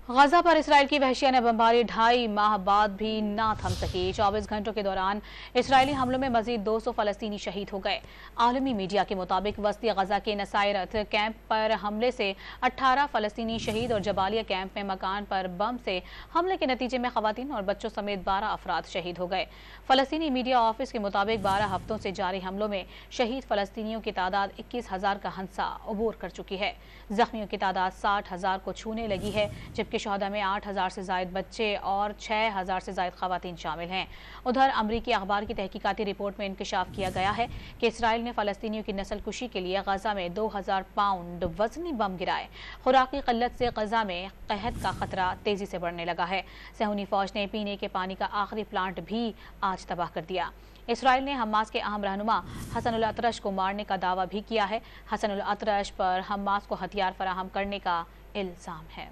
गजा पर इसराइल की वहशियाना बमबारी 2.5 माह बाद भी ना थम सकी। 24 घंटों के दौरान इसराइली हमलों में मजीद 200 फलस्तीनी शहीद हो गए। आलमी मीडिया के मुताबिक वस्ती गजा के नसायरत कैंप पर हमले से 18 फलस्तीनी शहीद और जबालिया कैंप में मकान पर बम से हमले के नतीजे में खवातीन और बच्चों समेत 12 अफराद शहीद हो गए। फलस्तीनी मीडिया ऑफिस के मुताबिक 12 हफ्तों से जारी हमलों में शहीद फलस्तीनियों की तादाद 21,000 का हंसा अबूर कर चुकी है। जख्मियों की तादाद 60,000 को छूने लगी है, जबकि शहदा में 8,000 से जायद बच्चे और 6,000 से जायद खवातीन शामिल हैं। उधर अमरीकी अखबार की तहकीकाती रिपोर्ट में इंकशाफ किया गया है कि इसराइल ने फलस्तीनियों की नस्ल कुशी के लिए गजा में 2,000 पाउंड वजनी बम गिराए। खुराकी किल्लत से गजा में कहत का खतरा तेजी से बढ़ने लगा है। सहूनी फौज ने पीने के पानी का आखिरी प्लांट भी आज तबाह कर दिया। इसराइल ने हमास के अहम रहनुमा हसन उल अतरश को मारने का दावा भी किया है। हसन उल अतरश पर हमास को हथियार फराहम करने का इल्जाम है।